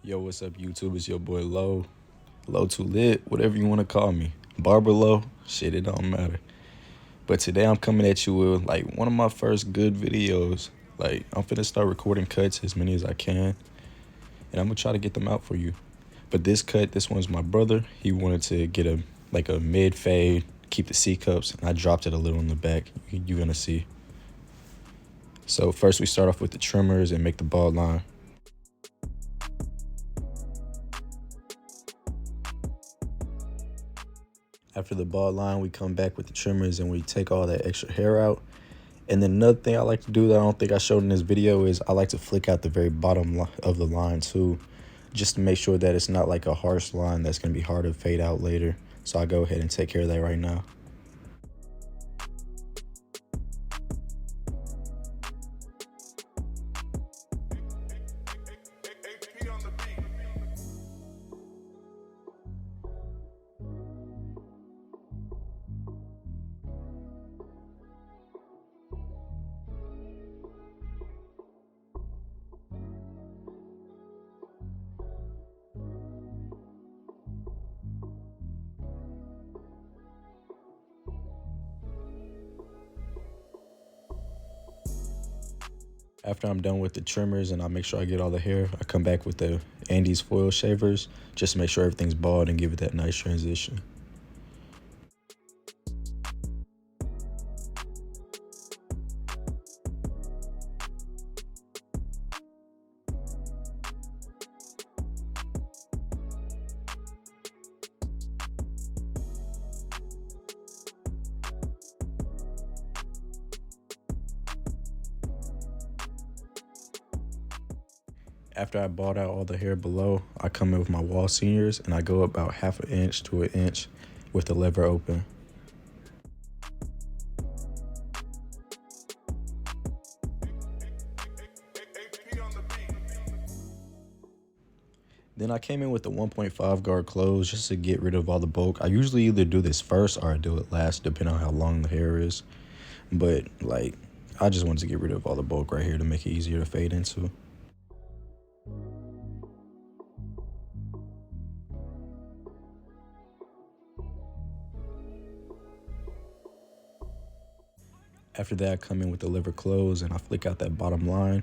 Yo, what's up, YouTube? It's your boy Low. Low Too Lit, whatever you want to call me. Barber Low, shit, it don't matter. But today I'm coming at you with like one of my first good videos. Like, I'm finna start recording cuts as many as I can, and I'm gonna try to get them out for you. But this one's my brother. He wanted to get a mid fade, keep the C cups, and I dropped it a little in the back. You're gonna see. So first we start off with the trimmers and make the bald line. After the bald line, we come back with the trimmers and we take all that extra hair out. And then another thing I like to do that I don't think I showed in this video is I like to flick out the very bottom of the line too, just to make sure that it's not like a harsh line that's going to be hard to fade out later. So I go ahead and take care of that right now. After I'm done with the trimmers and I make sure I get all the hair, I come back with the Andy's foil shavers just to make sure everything's bald and give it that nice transition. After I bought out all the hair below, I come in with my wall seniors and I go about half an inch to an inch with the lever open. Then I came in with the 1.5 guard close just to get rid of all the bulk. I usually either do this first or I do it last, depending on how long the hair is. But like, I just wanted to get rid of all the bulk right here to make it easier to fade into. After that, I come in with the lever close and I flick out that bottom line.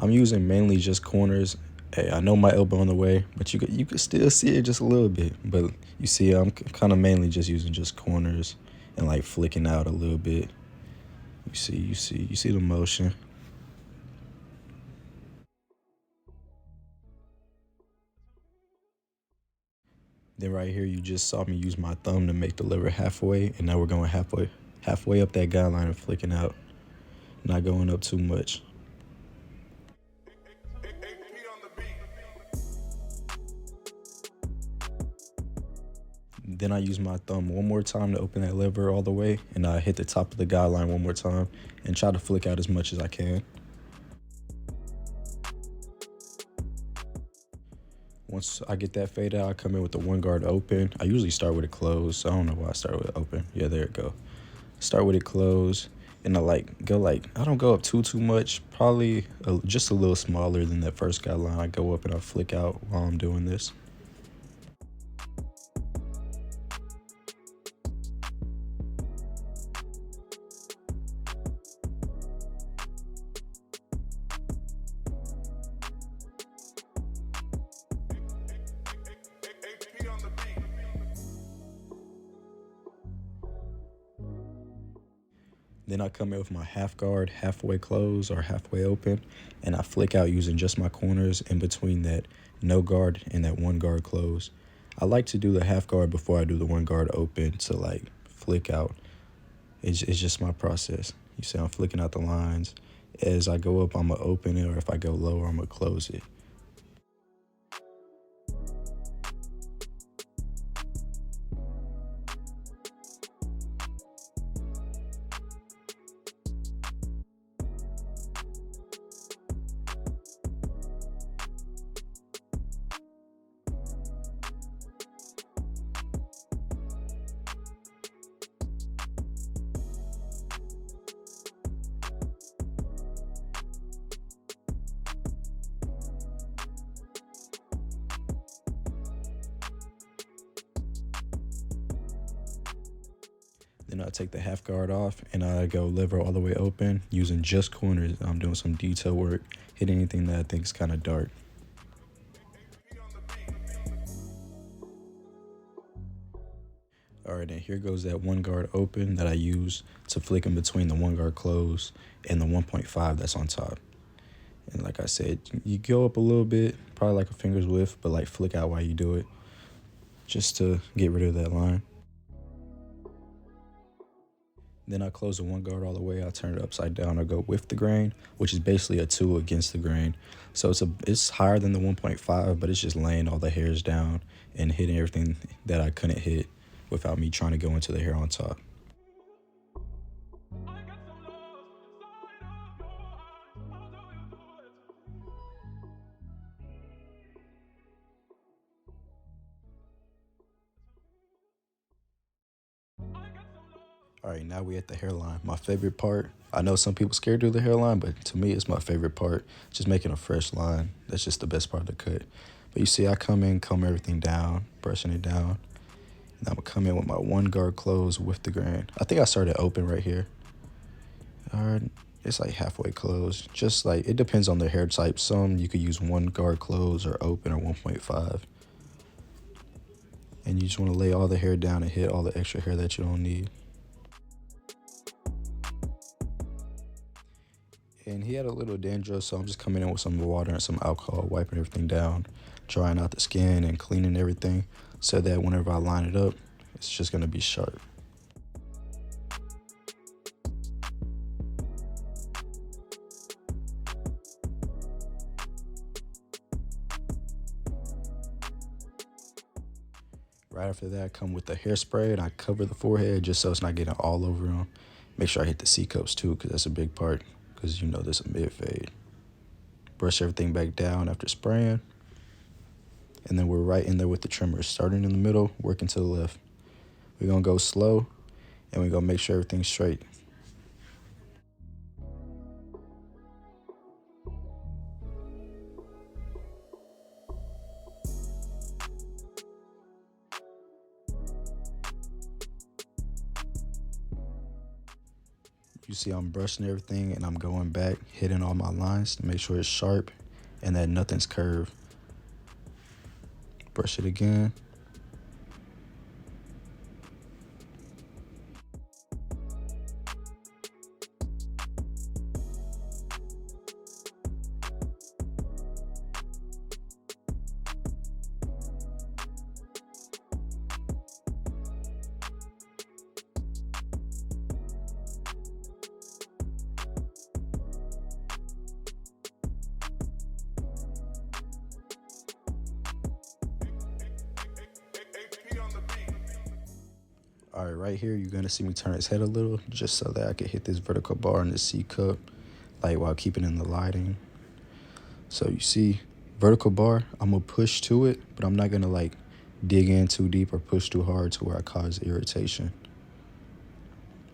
I'm using mainly just corners. Hey, I know my elbow in the way, but you could still see it just a little bit. But you see, I'm kind of mainly just using just corners and like flicking out a little bit. You see the motion. Then right here, you just saw me use my thumb to make the lever halfway, and now we're going halfway up that guideline and flicking out, not going up too much. Then I use my thumb one more time to open that lever all the way, and I hit the top of the guideline one more time and try to flick out as much as I can. Once I get that fade out, I come in with the one guard open. I usually start with it closed, so I don't know why I started with it open. Yeah, there it go. Start with it closed, and I don't go up too much, probably just a little smaller than that first guideline. I go up and I flick out while I'm doing this. Then I come in with my half guard, halfway closed or halfway open, and I flick out using just my corners in between that no guard and that one guard close. I like to do the half guard before I do the one guard open to like flick out. It's just my process. You see, I'm flicking out the lines. As I go up, I'm gonna open it, or if I go lower, I'm gonna close it. Then I take the half guard off and I go lever all the way open using just corners. I'm doing some detail work, hit anything that I think is kind of dark. All right, and here goes that one guard open that I use to flick in between the one guard close and the 1.5 that's on top. And like I said, you go up a little bit, probably like a finger's width, but like flick out while you do it, just to get rid of that line. Then I close the one guard all the way. I turn it upside down. I go with the grain, which is basically a 2 against the grain. So it's higher than the 1.5, but it's just laying all the hairs down and hitting everything that I couldn't hit without me trying to go into the hair on top. All right, now we at the hairline. My favorite part. I know some people scared to do the hairline, but to me, it's my favorite part. Just making a fresh line. That's just the best part of the cut. But you see, I come in, comb everything down, brushing it down. And I'm gonna come in with my one guard closed with the grain. I think I started open right here. All right, it's like halfway closed. Just like, it depends on the hair type. Some you could use one guard closed or open or 1.5. And you just wanna lay all the hair down and hit all the extra hair that you don't need. And he had a little dandruff, so I'm just coming in with some water and some alcohol, wiping everything down, drying out the skin and cleaning everything so that whenever I line it up, it's just gonna be sharp. Right after that, I come with the hairspray and I cover the forehead just so it's not getting all over them. Make sure I hit the C-cups too, because that's a big part, because you know this is a mid-fade. Brush everything back down after spraying. And then we're right in there with the trimmers, starting in the middle, working to the left. We're gonna go slow, and we're gonna make sure everything's straight. You see I'm brushing everything and I'm going back, hitting all my lines to make sure it's sharp and that nothing's curved. Brush it again. All right, right here, you're gonna see me turn his head a little just so that I can hit this vertical bar in the C cup, like while keeping in the lighting. So you see, vertical bar, I'm gonna push to it, but I'm not gonna like dig in too deep or push too hard to where I cause irritation.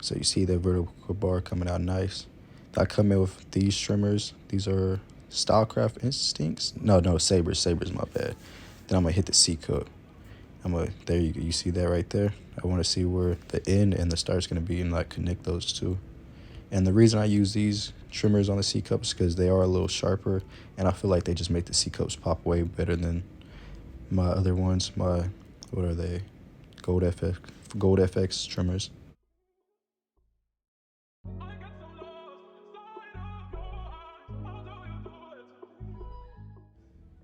So you see that vertical bar coming out nice. I come in with these trimmers. These are Stylecraft Instincts. No, Sabres, my bad. Then I'm gonna hit the C cup. There you go. You see that right there? I want to see where the end and the start's going to be and like connect those two. And the reason I use these trimmers on the C cups is because they are a little sharper, and I feel like they just make the C cups pop way better than my other ones. What are they? Gold FX trimmers.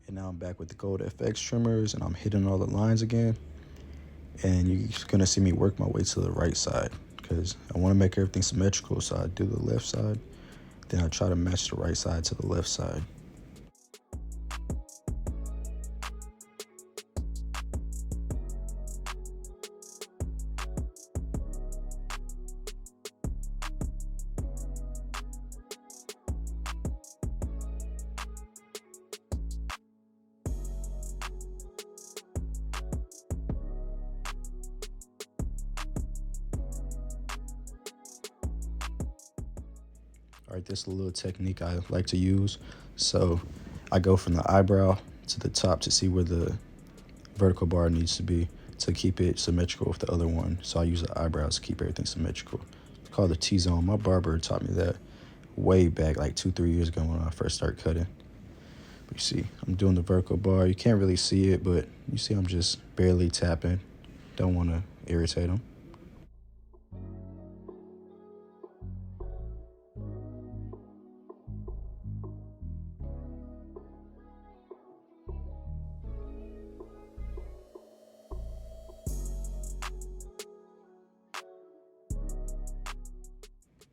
And now I'm back with the Gold FX trimmers, and I'm hitting all the lines again. And you're gonna see me work my way to the right side because I want to make everything symmetrical. So I do the left side, then I try to match the right side to the left side. All right, this is a little technique I like to use. So I go from the eyebrow to the top to see where the vertical bar needs to be. to keep it symmetrical with the other one. So I use the eyebrows to keep everything symmetrical. It's called the T-zone. My barber taught me that way back, like 2-3 years ago when I first started cutting. But you see, I'm doing the vertical bar. You can't really see it, but you see I'm just barely tapping. Don't want to irritate them.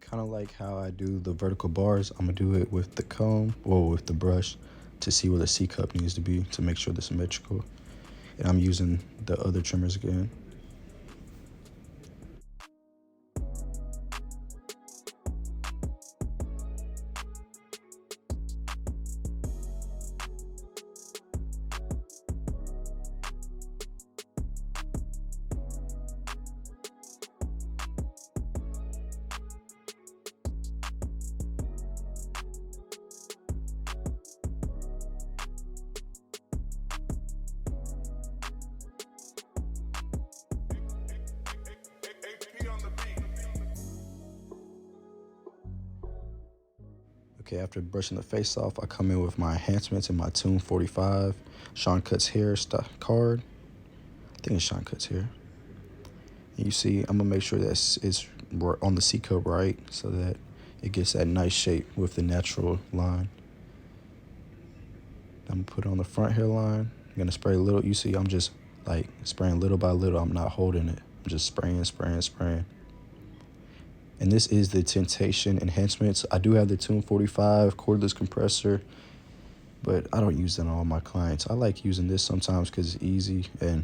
Kind of like how I do the vertical bars, I'm gonna do it with the comb or with the brush to see where the C cup needs to be to make sure they're symmetrical. And I'm using the other trimmers again. Okay, after brushing the face off, I come in with my enhancements and my Tune 45 Sean Cuts Hair card. I think it's Sean Cuts Hair. And you see, I'm gonna make sure that it's on the C cup right so that it gets that nice shape with the natural line. I'm gonna put it on the front hairline. I'm gonna spray a little. You see, I'm just like spraying little by little. I'm not holding it. I'm just spraying, spraying, spraying. And this is the Temptation Enhancements. I do have the Tune 45 cordless compressor, but I don't use that on all my clients. I like using this sometimes because it's easy and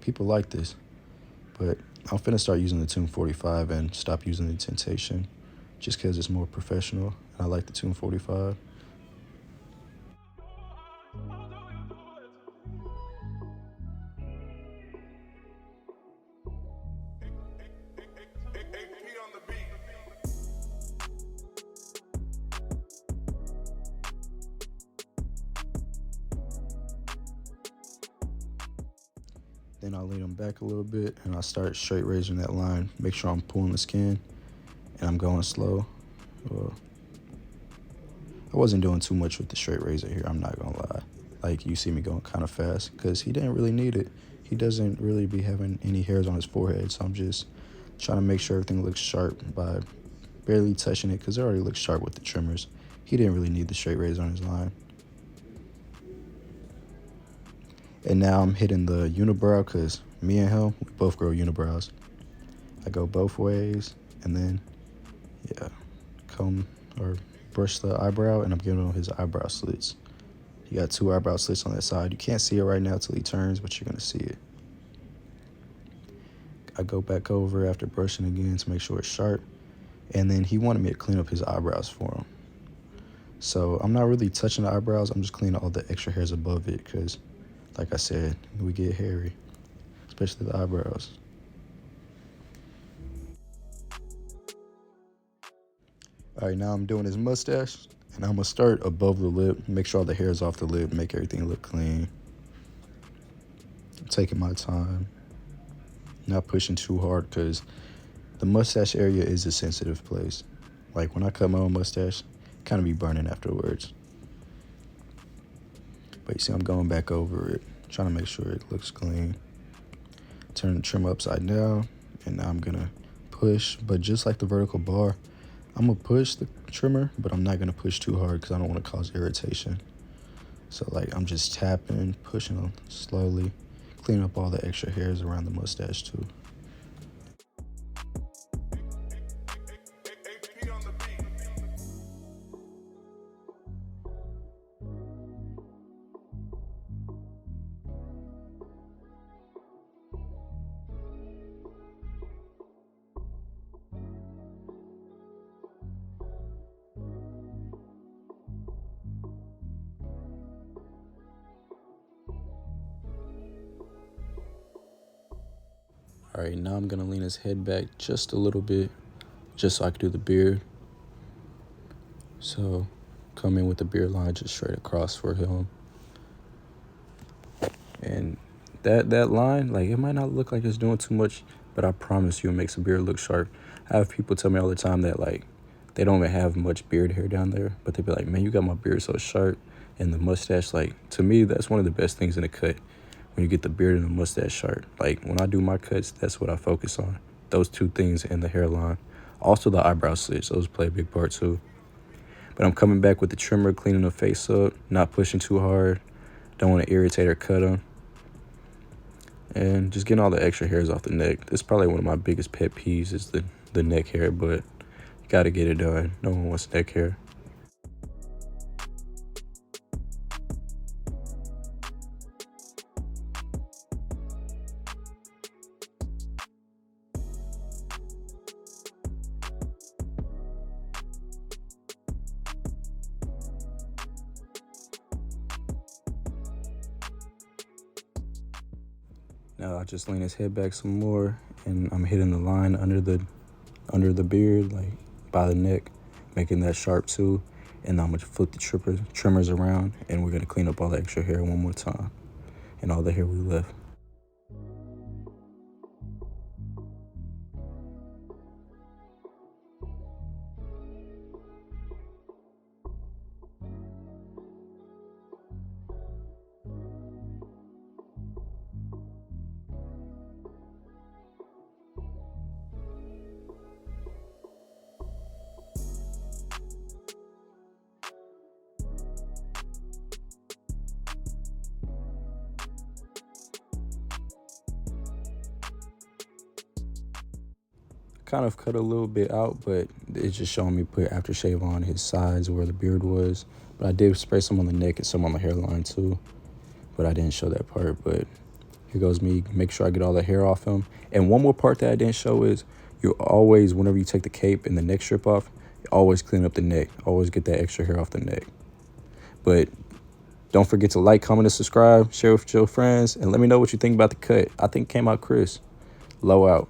people like this. But I'm finna start using the Tune 45 and stop using the Temptation just because it's more professional. And I like the Tune 45. Then I lean them back a little bit and I start straight raising that line. Make sure I'm pulling the skin and I'm going slow. I wasn't doing too much with the straight razor here, I'm not gonna lie. Like, you see me going kind of fast because he didn't really need it. He doesn't really be having any hairs on his forehead, so I'm just trying to make sure everything looks sharp by barely touching it because it already looks sharp with the trimmers. He didn't really need the straight razor on his line. And now I'm hitting the unibrow because me and him, we both grow unibrows. I go both ways and then, yeah, comb or brush the eyebrow and I'm giving him his eyebrow slits. He got 2 eyebrow slits on that side. You can't see it right now till he turns, but you're gonna see it. I go back over after brushing again to make sure it's sharp. And then he wanted me to clean up his eyebrows for him. So I'm not really touching the eyebrows. I'm just cleaning all the extra hairs above it because, like I said, we get hairy, especially the eyebrows. All right, now I'm doing his mustache, and I'm gonna start above the lip, make sure all the hair's off the lip, make everything look clean. I'm taking my time, not pushing too hard because the mustache area is a sensitive place. Like when I cut my own mustache, kind of be burning afterwards. But you see, I'm going back over it, trying to make sure it looks clean. Turn the trim upside down, and now I'm gonna push, but just like the vertical bar, I'm gonna push the trimmer, but I'm not gonna push too hard because I don't want to cause irritation. So like I'm just tapping, pushing slowly, cleaning up all the extra hairs around the mustache too. All right, now I'm gonna lean his head back just a little bit, just so I can do the beard. So come in with the beard line just straight across for him. And that line, like, it might not look like it's doing too much, but I promise you it makes a beard look sharp. I have people tell me all the time that, like, they don't even have much beard hair down there, but they be like, man, you got my beard so sharp. And the mustache, like, to me, that's one of the best things in a cut, when you get the beard and the mustache sharp. Like, when I do my cuts, that's what I focus on. Those two things and the hairline. Also the eyebrow slits, those play a big part too. But I'm coming back with the trimmer, cleaning the face up, not pushing too hard. Don't want to irritate or cut them. And just getting all the extra hairs off the neck. This is probably one of my biggest pet peeves, is the neck hair, but you got to get it done. No one wants neck hair. Now I just lean his head back some more, and I'm hitting the line under the beard, like by the neck, making that sharp too. And I'm gonna flip the trimmers around, and we're gonna clean up all the extra hair one more time, and all the hair we left. Kind of cut a little bit out, but it's just showing me put aftershave on his sides where the beard was. But I did spray some on the neck and some on the hairline too, but I didn't show that part. But here goes me, make sure I get all the hair off him. And one more part that I didn't show is, you always, whenever you take the cape and the neck strip off, you always clean up the neck. Always get that extra hair off the neck. But don't forget to like, comment, and subscribe. Share with your friends, and let me know what you think about the cut. I think it came out crisp. Low out.